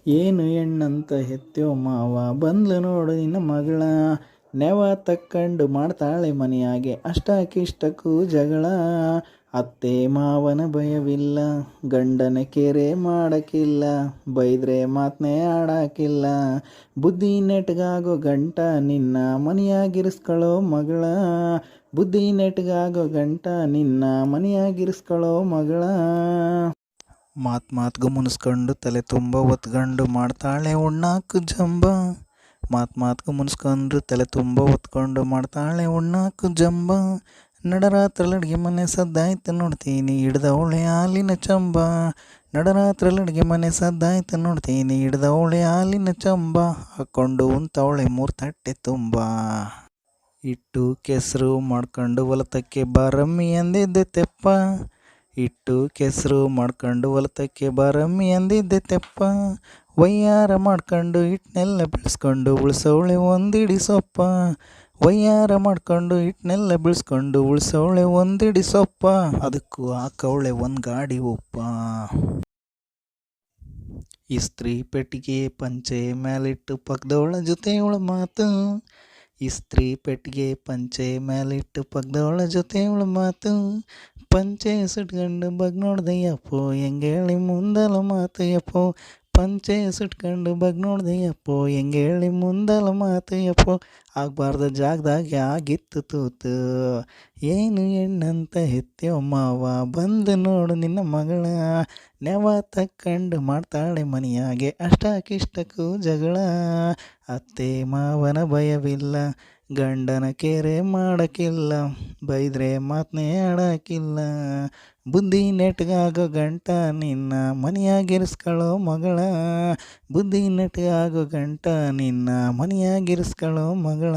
ಏನು ಹೆಣ್ಣಂತ ಹೆತ್ತೋ ಮಾವ ಬಂದ್ಲು ನೋಡು ನಿನ್ನ ಮಗಳ. ನೆವ ತಕ್ಕಂಡು ಮಾಡ್ತಾಳೆ ಮನೆಯಾಗೆ ಅಷ್ಟಕ್ಕಿಷ್ಟಕ್ಕೂ ಜಗಳ. ಅತ್ತೆ ಮಾವನ ಭಯವಿಲ್ಲ, ಗಂಡನ ಕೆರೆ ಮಾಡಕ್ಕಿಲ್ಲ, ಬೈದ್ರೆ ಮಾತನ್ನೇ ಆಡಾಕಿಲ್ಲ. ಬುದ್ಧಿ ನೆಟ್ಗಾಗೋ ಗಂಟ ನಿನ್ನ ಮನೆಯಾಗಿರಿಸ್ಕೊಳ್ಳೋ ಮಗಳ. ಬುದ್ಧಿ ನೆಟ್ಗಾಗೋ ಗಂಟ ನಿನ್ನ ಮನೆಯಾಗಿರಿಸ್ಕೊಳ್ಳೋ ಮಗಳ. ಮಾತ್ಗೂ ಮುನ್ಸ್ಕೊಂಡು ತಲೆ ತುಂಬ ಒತ್ಕೊಂಡು ಮಾಡ್ತಾಳೆ ಉಣ್ಣಾಕು ಜಂಬ. ಮಾತ್ಗೂ ಮುನ್ಸ್ಕೊಂಡು ತಲೆ ತುಂಬ ಒತ್ಕೊಂಡು ಮಾಡ್ತಾಳೆ ಉಣ್ಣಾಕು ಜಂಬ. ನಡರಾತ್ರಲ್ಲಿ ಅಡುಗೆ ಮನೆ ಸದ್ದಾಯ್ತು ನೋಡ್ತೀನಿ ಹಿಡ್ದವಳೆ ಹಾಲಿನ ಚಂಬ. ನಡರಾತ್ರಲ್ಲಿ ಅಡುಗೆ ಮನೆ ಸದ್ದಾಯ್ತು ನೋಡ್ತೀನಿ ಹಿಡ್ದವಳೆ ಹಾಲಿನ ಚಂಬ. ಹಾಕ್ಕೊಂಡು ಉಂತವಳೆ 3 ತಟ್ಟೆ ತುಂಬ. ಇಟ್ಟು ಕೆಸರು ಮಾಡ್ಕೊಂಡು ಹೊಲತಕ್ಕೆ ಬಾರಮ್ಮಿ ಅಂದಿದ್ದೆ ತೆಪ್ಪ. ಇಟ್ಟು ಕೆಸರು ಮಾಡ್ಕೊಂಡು ಹೊಲತಕ್ಕೆ ಬಾರಮ್ಮಿ ಅಂದಿದ್ದೆ ತೆಪ್ಪ. ವಯ್ಯಾರ ಮಾಡ್ಕೊಂಡು ಹಿಟ್ಟನ್ನೆಲ್ಲ ಬೆಳೆಸ್ಕೊಂಡು ಉಳ್ಸವಳೆ ಒಂದಿಡಿ ಸೊಪ್ಪ. ವಯ್ಯಾರ ಮಾಡ್ಕೊಂಡು ಹಿಟ್ಟನ್ನೆಲ್ಲ ಬೆಳೆಸ್ಕೊಂಡು ಉಳ್ಸವಳೆ ಒಂದಿಡಿ ಸೊಪ್ಪ. ಅದಕ್ಕೂ ಹಾಕವಳೆ ಒಂದು ಗಾಡಿ ಉಪ್ಪ. ಇಸ್ತ್ರಿ ಪೆಟ್ಟಿಗೆ ಪಂಚೆ ಮೇಲಿಟ್ಟು ಪಕ್ಕದವಳ ಜೊತೆಯವಳ ಮಾತು. ಇಸ್ತ್ರಿ ಪೆಟ್ಟಿಗೆ ಪಂಚೆ ಮೇಲಿಟ್ಟು ಪಕ್ಕದವಳ ಜೊತೆಯವಳ ಮಾತು. ಪಂಚೆ ಸುಟ್ಕೊಂಡು ಬಗ್ ನೋಡ್ದಯ್ಯಪ್ಪೋ ಹೆಂಗೇಳಿ ಮುಂದಲ ಮಾತು ಯಪ್ಪೋ. ಪಂಚೆ ಸುಟ್ಕೊಂಡು ಬಗ್ ನೋಡ್ದಯ್ಯಪ್ಪೋ ಹೆಂಗೇಳಿ ಮುಂದಲ ಮಾತು ಯಪ್ಪೋ. ಆಗಬಾರ್ದ ಜಾಗದಾಗೆ ಆಗಿತ್ತು ತೂತು. ಏನು ಹೆಣ್ಣಂತ ಹೆತ್ತೋ ಮಾವ ಬಂದು ನೋಡು ನಿನ್ನ ಮಗಳ. ನೆವ ತಕ್ಕಂಡು ಮಾಡ್ತಾಳೆ ಮನೆಯಾಗೆ ಅಷ್ಟಕ್ಕಿಷ್ಟಕ್ಕೂ ಜಗಳ. ಅತ್ತೆ ಮಾವನ ಭಯವಿಲ್ಲ, ಗಂಡನ ಕೆರೆ ಮಾಡಕ್ಕಿಲ್ಲ, ಬೈದ್ರೆ ಮಾತನ್ನೇ ಆಡಕ್ಕಿಲ್ಲ. ಬುದ್ಧಿ ನೆಟ್ಗಾಗೋ ಗಂಟ ನಿನ್ನ ಮನೆಯಾಗಿರಿಸ್ಕೊಳ್ಳೋ ಮಗಳ. ಬುದ್ಧಿ ನೆಟ್ಗಾಗೋ ಗಂಟ ನಿನ್ನ ಮನೆಯಾಗಿರಿಸ್ಕೊಳ್ಳೋ ಮಗಳ.